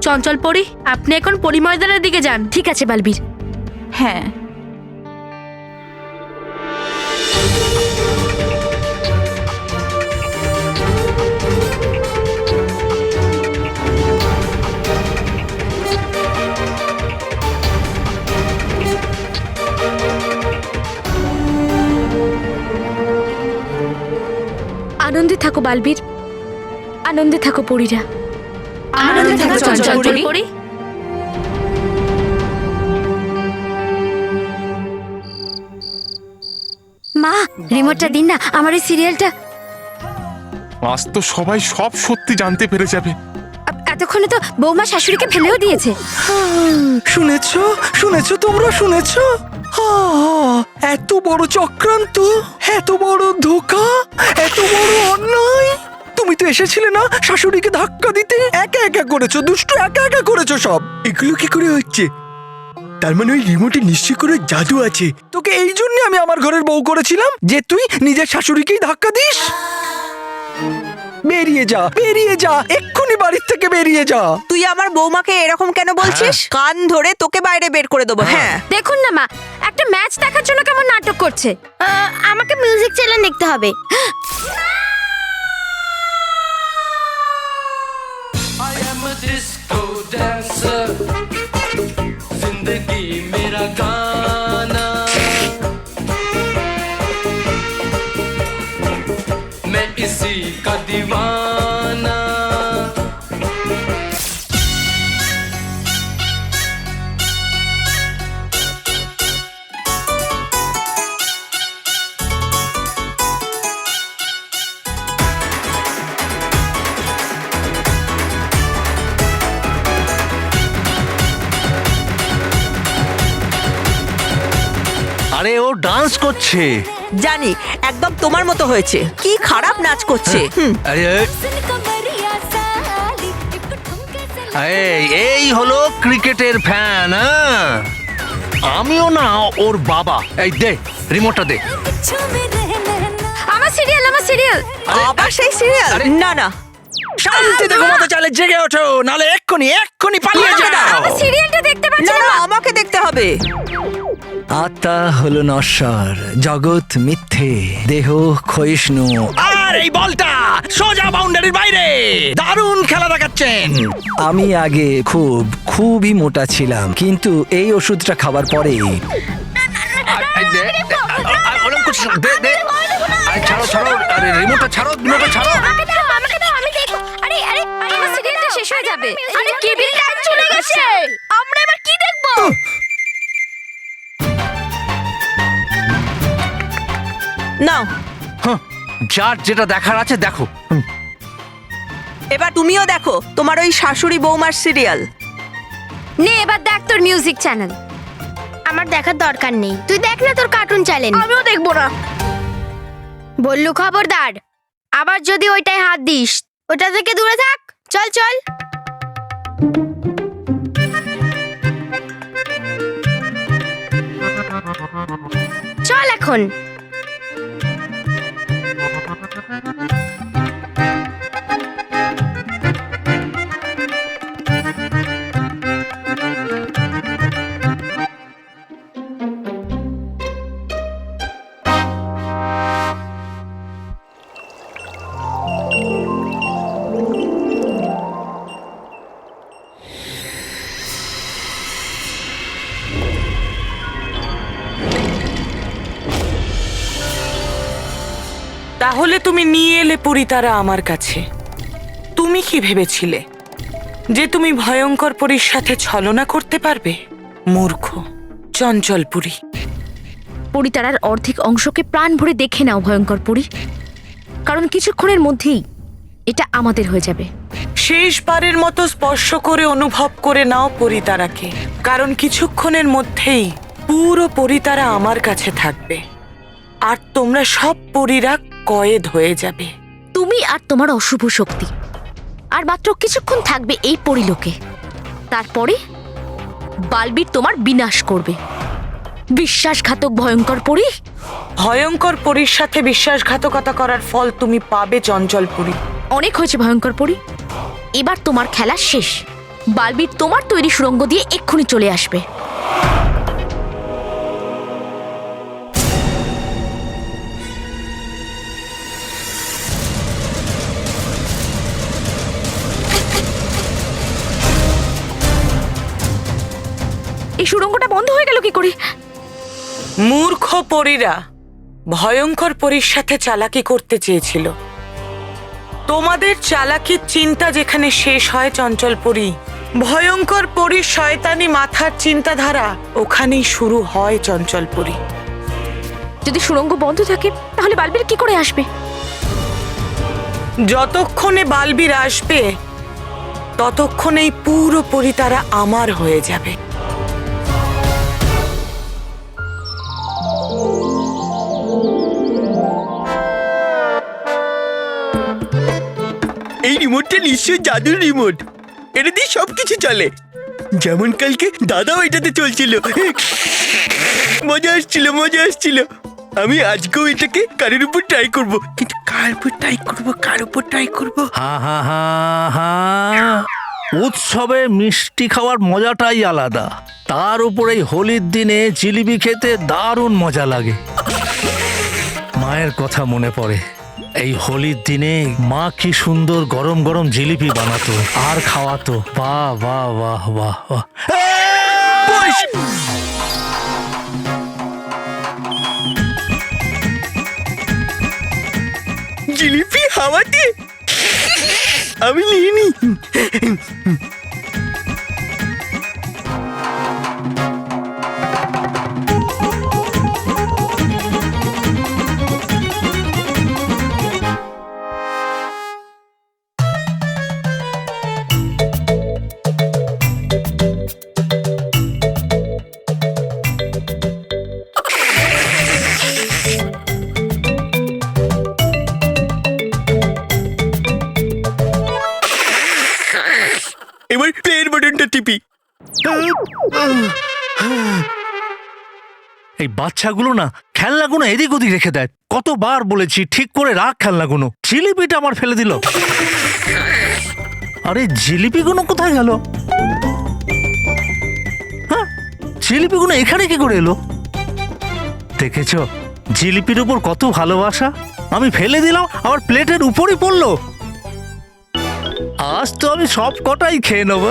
চঞ্চল পরি, আপনি এখন পরিময়দানের দিকে যান। ঠিক আছে বালবীর। হ্যাঁ, আনন্দে থাকো বালবীর, আনন্দে থাকো পরীরা। আনন্দে থাকো চঞ্চল পরি। পরি। মা, রিমোটটা দিন না, আমার এই সিরিয়ালটা। আজ তো সবাই সব সত্যি জানতে পেরে যাবে। এতক্ষণে তো বৌমা শাশুড়িকে ফেলেও দিয়েছে। শুনেছো শুনেছো তোমরা শুনেছো? এত বড় চক্রান্ত, এত বড় ধোঁকা, এত বড় অন্যায়। তুমি তো এসেছিলে না শাশুড়িকে ধাক্কা দিতে? একা একা করেছো, দুষ্টু একা একা করেছো সব। এগুলো কি করে হচ্ছে? তার মানে ওই রিমোটে নিশ্চয় করে জাদু আছে। তোকে এই জন্য আমি আমার ঘরের বউ করেছিলাম, যে তুই নিজের শাশুড়িকেই ধাক্কা দিস। বেরিয়ে যা, বেরিয়ে যা, এক্ষুনি বাড়ির থেকে বেরিয়ে যা। তুই আমার বৌমাকে এরকম কেন বলছিস? কান ধরে তোকে বাইরে বের করে দেবো। হ্যাঁ, দেখুন না মা, একটা ম্যাচ দেখার জন্য কেমন নাটক করছে। আমাকে মিউজিক চ্যানেল দেখতে হবে। I am a disco dancer, जिंदगी मेरा गाना, मैं इसी का दीवाना। আরে ও ডান্স করছে। জানি, একদম তোমার মতো হয়েছে। কি খারাপ নাচ করছে। আরে এই হলো ক্রিকেটের ফ্যান। আমিও না ওর বাবা। এই দে রিমোটটা দে। আমার সিরিয়াল, আমার সিরিয়াল। আবার সেই সিরিয়াল? না না, শান্তিতে ঘুমাতে চাইলে জেগে ওঠো, নালে এক্ষুনি এক্ষুনি পালিয়ে যাও। আমার সিরিয়ালটা দেখতে পাচ্ছি না না। না, আমাকে দেখতে হবে। আত্মা হলো নশ্বর, জগৎ মিথ্যে, দেহ ক্ষয়িষ্ণু। আর এই বলটা সোজা বাউন্ডারির বাইরে। দারুণ খেলা দেখাচ্ছেন। আমি আগে খুবই মোটা ছিলাম, কিন্তু এই ওষুধটা খাবার পরে ওরকম করছিস না। দে দে। আরে ছাড়ো ছাড়ো, আরে রিমোটটা ছাড়ো, রিমোটটা ছাড়ো। আমাকে দাও, আমাকে দাও, আমি দেখব। আরে আরে, আমার সিরিয়ালটা শেষ হয়ে যাবে। আরে কেবিল লাইট চলে গেছে। আমরা এবার কি দেখব? নাও, যার যেটা দেখার আছে দেখো। এবার তুমিও দেখো তোমার ওই শাশুড়ি বৌমার সিরিয়াল। নে এবার দেখ তোর মিউজিক চ্যানেল। আমার দেখার দরকার নেই, তুই দেখ না তোর কার্টুন চ্যানেল। আমিও দেখবো না। বললু খবরদার, আবার যদি ওইটায় হাত দিস, ওটা থেকে দূরে থাক। চল চল। চল এখন। তাহলে তুমি নিয়ে এলে পরিতারা আমার কাছে। তুমি কি ভেবেছিলে যে তুমি ভয়ঙ্কর পরীর সাথে ছলনা করতে পারবে? মূর্খ চঞ্চলপুরী। পরিতারার অর্ধেক অংশকে প্রাণ ভরে দেখে নাও ভয়ঙ্কর পরি, কারণ কিছুক্ষণের মধ্যেই এটা আমাদের হয়ে যাবে। শেষবারের মতো স্পর্শ করে অনুভব করে নাও পরিতারাকে, কারণ কিছুক্ষণের মধ্যেই পুরো পরিতারা আমার কাছে থাকবে আর তোমরা সব পরীরা কয়েদ হয়ে যাবে। তুমি আর তোমার অশুভ শক্তি আর মাত্র কিছুক্ষণ থাকবে এই পরিলোকে। তারপরে বালবীর তোমার বিনাশ করবে। বিশ্বাসঘাতক ভয়ঙ্কর পরি। ভয়ঙ্কর পরীর সাথে বিশ্বাসঘাতকতা করার ফল তুমি পাবে চঞ্চলপুরী। অনেক হয়েছে ভয়ঙ্কর পরি, এবার তোমার খেলা শেষ। বালবীর তোমার তৈরি সুড়ঙ্গ দিয়ে এক্ষুনি চলে আসবে। এই সুড়ঙ্গটা বন্ধ হয়ে গেল কি করে? মূর্খ পরীরা ভয়ঙ্কর পরীর সাথে চালাকি করতে চেয়েছিল। তোমাদের চালাকির চিন্তা যেখানে শেষ হয় চঞ্চল পরী, ভয়ঙ্কর পরীর শয়তানি মাথার চিন্তাধারা ওখানেই শুরু হয় চঞ্চল পরী। যদি সুড়ঙ্গ বন্ধ থাকে তাহলে বালবীর কি করে আসবে? যতক্ষণে বালবীর আসবে ততক্ষণেই পুরো পরী তারা আমার হয়ে যাবে। এই রিমোটটা নিশ্চয়ই জাদুর রিমোট। এটা দিয়ে সবকিছু চলে। যেমন কালকে দাদাও এটাতে চলছিল, মজা আসছিল। আমি আজকেও এটাকে কারের উপর ট্রাই করব, কিন্তু কার উপর ট্রাই করব? উৎসবে মিষ্টি খাওয়ার মজাটাই আলাদা, তার উপর এই হোলির দিনে জিলিপি খেতে দারুণ মজা লাগে। মায়ের কথা মনে পড়ে, এই হোলির দিনে মা কি সুন্দর গরম গরম জিলিপি বানাতো আর খাওয়াতো। বাহ বাহ বাহ বাহ বাহ। জিলিপি হাওয়াতে আমি নিইনি। এবার প্লের বাটনটা টিপি। এই বাচ্চাগুলো না খেলনাগুলো এদিক ওদিক রেখে দেয়। কতবার বলেছি ঠিক করে রাখ খেলনাগুলো, জিলিপিটা আমার ফেলে দিল। আরে জিলিপিগুলো কোথায় গেল? হ্যাঁ, জিলিপিগুলো এখানে কি করে এলো? দেখেছ জিলিপির উপর কত ভালোবাসা। আমি ফেলে দিলাম, আবার প্লেটের উপরই পড়লো। আজ তো আমি সব কটাই খেয়ে নেব।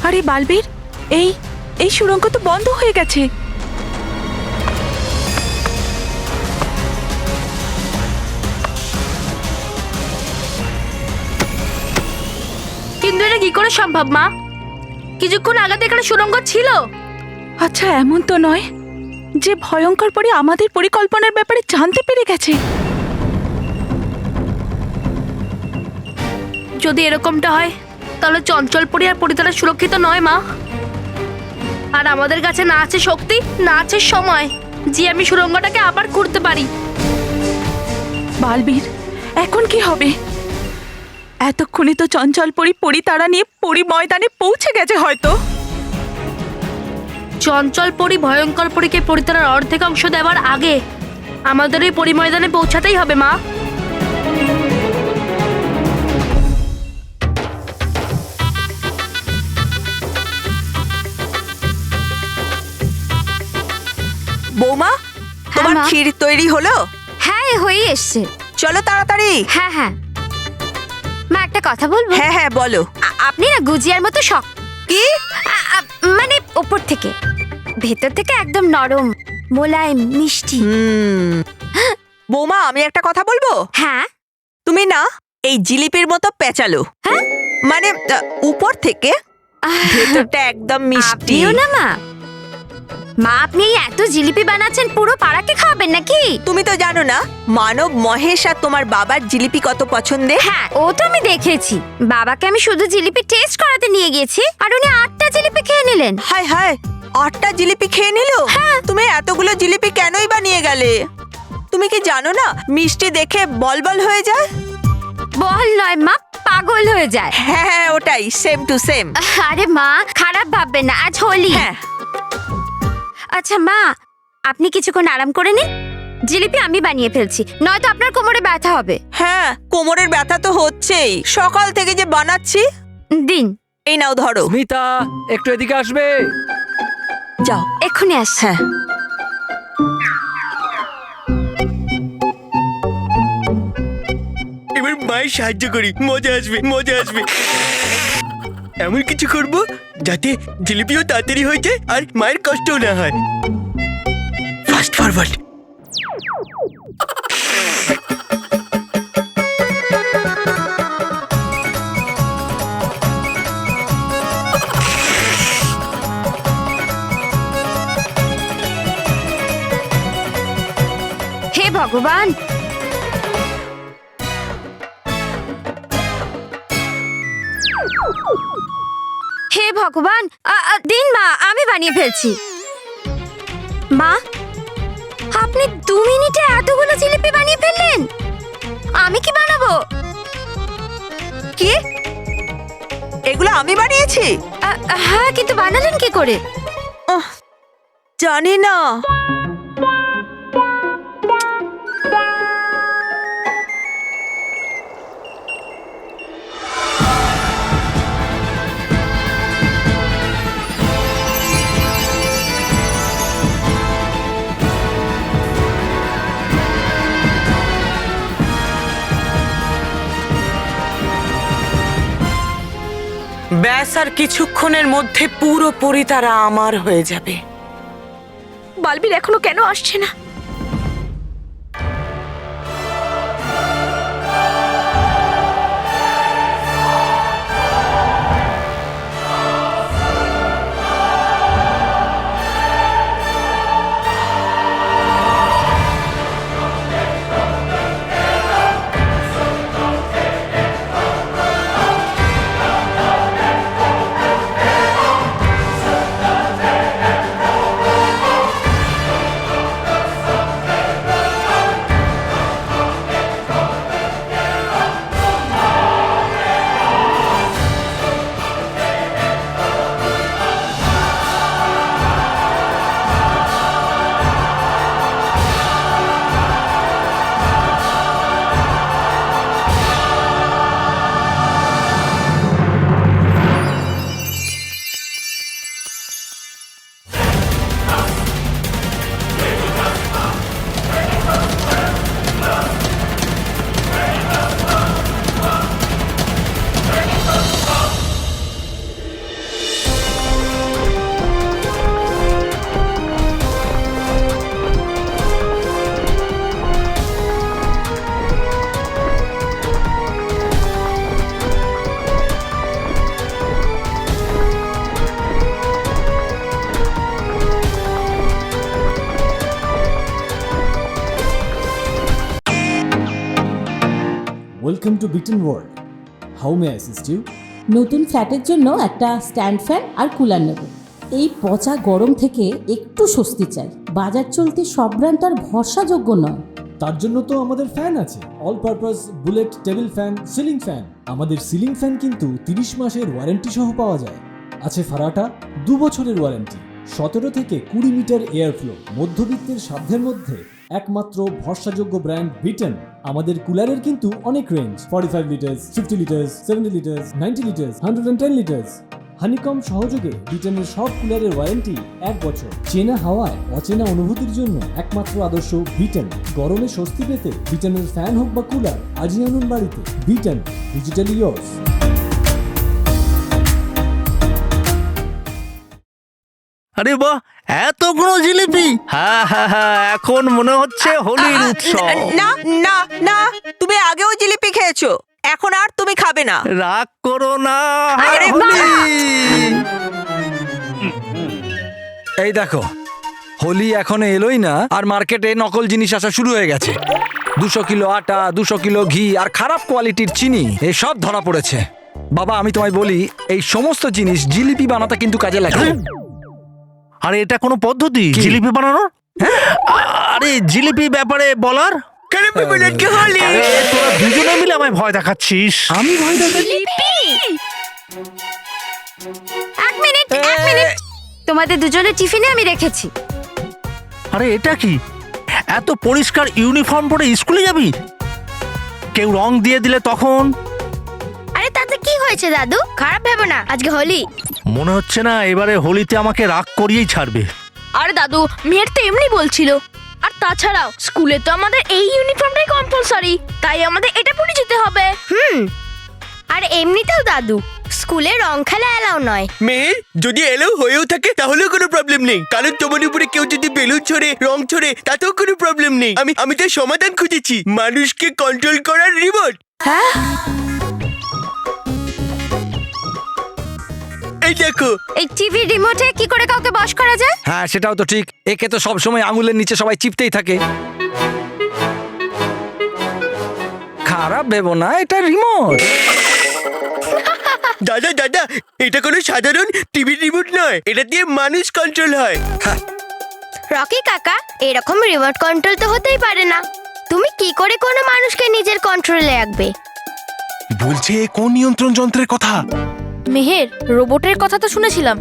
আরে বালবীর, এই সুড়ঙ্গ তো বন্ধ হয়ে গেছে। কিন্তু এটা কি করে সম্ভব মা? কিছুক্ষণ আগে তো এখানে সুড়ঙ্গ ছিল। আচ্ছা, এমন তো নয় যে ভয়ঙ্কর পরী আমাদের পরিকল্পনার ব্যাপারে জানতে পেরে গেছে। যদি এরকমটা হয় তাহলে চঞ্চল পরী আর পরিতারা সুরক্ষিত নয় মা। আর আমাদের কাছে না আছে শক্তি, না আছে সময় যে আমি সুড়ঙ্গটাকে আবার করতে পারি। বালবীর, এখন কি হবে? এতক্ষণে তো চঞ্চল পরী তারা নিয়ে পরী ময়দানে পৌঁছে গেছে হয়তো। চঞ্চল পরী ভয়ঙ্কর পরীকে পরিতারার অর্ধেক অংশ দেওয়ার আগে আমাদের এই পরী ময়দানে পৌঁছাতেই হবে মা। বৌমা, তোমার মা। ক্ষীর তৈরি হলো? হ্যাঁ, হয়ে এসছে। চলো তাড়াতাড়ি। হ্যাঁ হ্যাঁ মা, একটা কথা বলবো? হ্যাঁ হ্যাঁ বলো। আপনি না গুজিয়ার মতো শক্ত, কি? মানে ওপর থেকে, ভেতর থেকে একদম নরম, মোলায়েম, মিষ্টি। বৌমা, আমি একটা কথা বলবো? হ্যাঁ। তুমি না এই জিলিপির মতো পেঁচালো। হ্যাঁ? মানে উপর থেকে ভেতরটা একদম মিষ্টি। আপনিও না মা, আপনি এত জিলিপি বানাচ্ছেন, পুরো পাড়াকে খাওয়াবেন নাকি? তুমি তো জানো না মানব, মহেশ আর তোমার বাবার জিলিপি কত পছন্দের। হ্যাঁ, ও তো আমি দেখেছি। বাবাকে আমি শুধু জিলিপি টেস্ট করাতে নিয়ে গিয়েছি, আর উনি 8টা জিলিপি খেয়ে নিলেন। হায় হায়, 8টা জিলিপি খেয়ে নিল? তুমি এতগুলো জিলিপি কেনই বা নিয়ে গেলে? তুমি কি জানো না মিষ্টি দেখে বলবল হয়ে যায়? বল নয় মা, পাগল হয়ে যায়। হ্যাঁ হ্যাঁ, ওটাই, সেম টু সেম। আরে মা, খারাপ ভাববে না, আজ হোলি। হ্যাঁ, আচ্ছা মা, আপনি কিছুক্ষণ আরাম করে নিন, জিলিপি আমি বানিয়ে ফেলছি, নয়তো আপনার কোমরে ব্যথা হবে। হ্যাঁ, কোমরের ব্যথা তো হচ্ছেই, সকাল থেকে যে বানাচ্ছি। দিন। এই নাও ধরো। স্মিতা, একটু এদিকে আসবে? যাও। এক্ষুনি আসছি। হ্যাঁ, এবার মায়ের সাহায্য করি, মজা আসবে, মজা আসবে। এমন কিছু করব যাতে জিলিপিও তাড়াতাড়ি হয়ে যায় আর মায়ের কষ্টও না হয়। Fast forward. হে ভগবান, হে ভগবান, দিন মা, আমি বানিয়ে ফেলছি। মা, আপনি 2 মিনিটে এতগুলো জিলিপি বানিয়ে ফেললেন? আমি কি বানাবো? কি? এগুলো আমি বানিয়েছি? হ্যাঁ, কিন্তু বানালেন কি করে? জানি না। ব্যাস আর কিছুক্ষণের মধ্যে পুরোপুরি তারা আমার হয়ে যাবে। বালবীর এখনো কেন আসছে না? Welcome to Bitten world. How may assist you? নতুন ফ্ল্যাটের জন্য একটা স্ট্যান্ড ফ্যান আর কুলার নেব। এই পচা গরম থেকে একটু স্বস্তি চাই। বাজার চলতে সব ব্র্যান্ড আর ভরসাযোগ্য নয়। তার জন্য তো আমাদের ফ্যান আছে, all purpose bullet table fan, ceiling fan. আমাদের সিলিং ফ্যান কিন্তু 30 মাসের ওয়ারেন্টি সহ পাওয়া যায়। আছে ফারাটা 2 বছরের ওয়ারেন্টি, 17 থেকে 20 মিটার এয়ার ফ্লো, মধ্যবিত্তের সাধ্যের মধ্যে একমাত্র ভরসাযোগ্য ব্র্যান্ড বিটেন। আমাদের কুলারের কিন্তু অনেক range, 45 litres, 50 litres, 70 litres, 90 litres, 110 litres. Honeycomb সহযোগে বিটেনের সব কুলারের ওয়ারেন্টি 1 বছর। চেনা হাওয়ায় অচেনা অনুভূতির জন্য একমাত্র আদর্শ বিটেন। গরমে স্বস্তি পেতে বিটেনের ফ্যান হোক বা কুলার, আজই আনুন বাড়িতে। Beaten, digitally yours. আরে বাহ, এতগুলো জিলিপি! হ্যাঁ হ্যাঁ হ্যাঁ, এখন মনে হচ্ছে হোলির উৎসব। না না না, তুমি আগেও জিলিপি খেয়েছো, এখন আর তুমি খাবে না। রাগ করো না। আরে হোলি! এই দেখো, হোলি এখনো এলোই না আর মার্কেটে নকল জিনিস আসা শুরু হয়ে গেছে। 200 কিলো আটা, 200 কিলো ঘি আর খারাপ কোয়ালিটির চিনি, এসব ধরা পড়েছে। বাবা, আমি তোমায় বলি, এই সমস্ত জিনিস জিলিপি বানাতে কিন্তু কাজে লাগে। আর এটা কোনো পদ্ধতি জিলিপি বানানোর? আরে জিলিপি ব্যাপারে বলার। খারাপ বুলেটকে হোলি। আরে তোরা দুজনে মিলে আমায় ভয় দেখাচ্ছিস। আমি ভয় দেখাচ্ছি? এক মিনিট তোমাদের দুজনের টিফিনে আমি রেখেছি। আরে এটা কি, এত পরিষ্কার ইউনিফর্ম পরে স্কুলে যাবি? কেউ রং দিয়ে দিলে তখন? আরে তাতে কি হয়েছে দাদু, খারাপ ভেবো না, আজকে হোলি। মনে হচ্ছে না এবারে হোলিতে আমাকে রাগ করিয়েই ছাড়বে। আরে দাদু, মেয়ের তো এমনি বলছিল। আর তাছাড়াও স্কুলে তো আমাদের এই ইউনিফর্মটাই কম্পালসারি, তাই আমাদের এটা পরে যেতে হবে। আর এমনিতেও দাদু, স্কুলে রং খেলা এলাও নয়। মেহের, যদি এলেও হয়েও থাকে তাহলেও কোনো প্রবলেম নেই, কারণ তোমার উপরে কেউ যদি বেলুন ছড়ে, রং ছড়ে, তাতেও কোনো প্রবলেম নেই। আমি তার সমাধান খুঁজেছি, মানুষকে কন্ট্রোল করার রিমোট। এই দেখো। এই টিভি রিমোটে কি করে কাউকে বশ করা যায়? হ্যাঁ, সেটাও তো ঠিক। একে তো সব সময় আঙুলের নিচে সবাই চিপতেই থাকে। খারাপ ভেবো না, এটা রিমোট। দাদা দাদা, এটা কোনো সাধারণ টিভি রিমোট নয়, এটা দিয়ে মানুষ কন্ট্রোল হয়। রকি কাকা, এরকম রিমোট কন্ট্রোল তো হতেই পারে না। তুমি কি করে কোনো মানুষকে নিজের কন্ট্রোলে রাখবে? বলছে কোন নিয়ন্ত্রণ যন্ত্রের কথা? মেহের, রোবটের কথা তো শুনেছিলাম,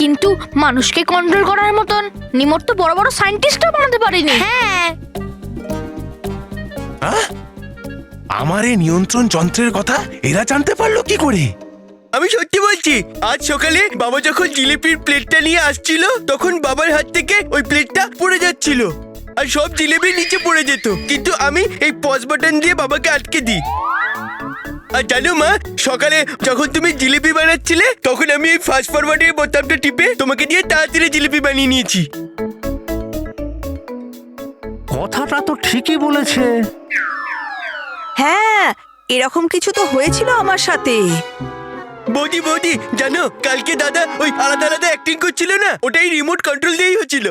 কিন্তু মানুষকে কন্ট্রোল করার মতন নিমোট তো বড় বড় সায়েন্টিস্টও বানাতে পারেনি। হ্যাঁ, আমার এই নিয়ন্ত্রণ যন্ত্রের কথা এরা জানতে পারলো কি করে? আমি সত্যি বলছি, আজ সকালে বাবা যখন জিলিপির প্লেটটা নিয়ে আসছিল, তখন বাবার হাত থেকে ওই প্লেটটা পড়ে যাচ্ছিল আর সব জিলিপি নিচে পড়ে যেত, কিন্তু আমি এই পজ বাটন দিয়ে বাবাকে আটকে দিই। আর জানো মা, সকালে যখন তুমি জিলিপি বানাচ্ছিলে, তখন আমি এই ফাস্ট ফরওয়ার্ডের বোতামটা টিপে তোমাকে দিয়ে তাড়াতাড়ি জিলিপি বানিয়ে নিয়েছি। কথাটা তো ঠিকই বলেছে। হ্যাঁ, এরকম কিছু তো হয়েছিল আমার সাথে। বৌদি বৌদি, জানো কালকে দাদা ওই আলাদা আলাদা অ্যাক্টিং করছিল না, ওটাই রিমোট কন্ট্রোল দিয়েই হচ্ছিল।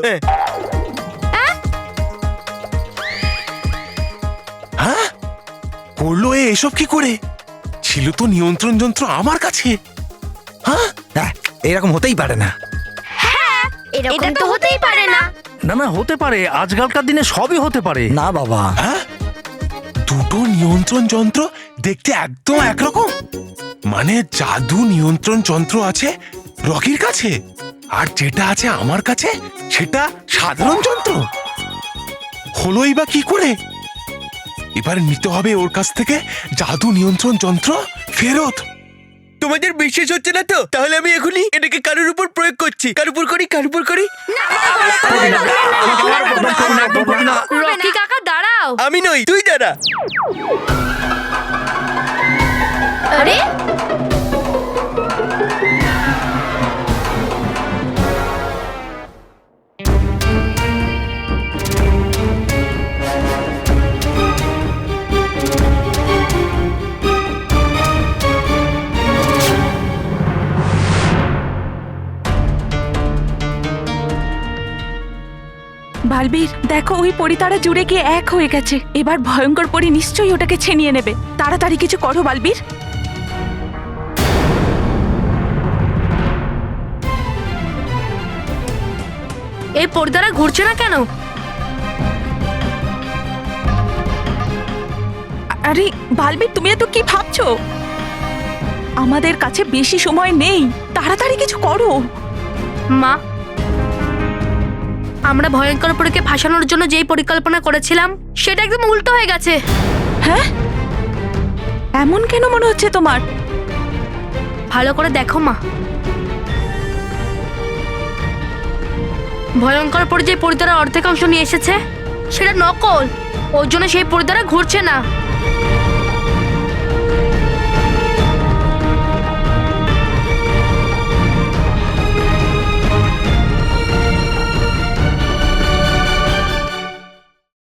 হ্যাঁ, করলো এসব কি করে? ছিল তো নিয়ন্ত্রণ যন্ত্র আমার কাছে। হ্যাঁ, এরকম হতেই পারে না। এটা তো হতেই পারে না। না না, হতে পারে, আজকালকার দিনে সবই হতে পারে। না বাবা, হ্যাঁ, দুটো নিয়ন্ত্রণ যন্ত্র দেখতে একদম একরকম। মানে জাদু নিয়ন্ত্রণ যন্ত্র আছে রকির কাছে, আর যেটা আছে আমার কাছে সেটা সাধারণ যন্ত্র। হলোই বা কি করে? এবার নিতে হবে ওর কাছ থেকে জাদু নিয়ন্ত্রণ যন্ত্র ফেরত। তোমাদের বিশ্বাস হচ্ছে না তো? তাহলে আমি এখনই এটাকে কারোর উপর প্রয়োগ করছি। কার উপর করি, কার উপর করি? রকি কাকা দাঁড়াও। আমি নই, তুই দাঁড়া। আরে বালবীর, দেখো ওই পরি তারা জুড়ে গিয়ে এক হয়ে গেছে। এবার ভয়ঙ্কর পরি নিশ্চয়ই ওটাকে ছিনিয়ে নেবে। তাড়াতাড়ি কিছু করো বালবীর। এই পর্দাটা ঘুরছে না কেন? আরে বালবীর, তুমি এত কি ভাবছো? আমাদের কাছে বেশি সময় নেই, তাড়াতাড়ি কিছু করো। মা, আমরা ভয়ঙ্কর পরীকে ফাঁসানোর জন্য যেই পরিকল্পনা করেছিলাম সেটা একদম উল্টো হয়ে গেছে। হ্যাঁ, এমন কেন মনে হচ্ছে তোমার? ভালো করে দেখো মা, ভয়ঙ্কর পরি যে পরিতারা অর্ধেক অংশ নিয়ে এসেছে সেটা নকল, ওর জন্য সেই পরিতারা ঘুরছে না।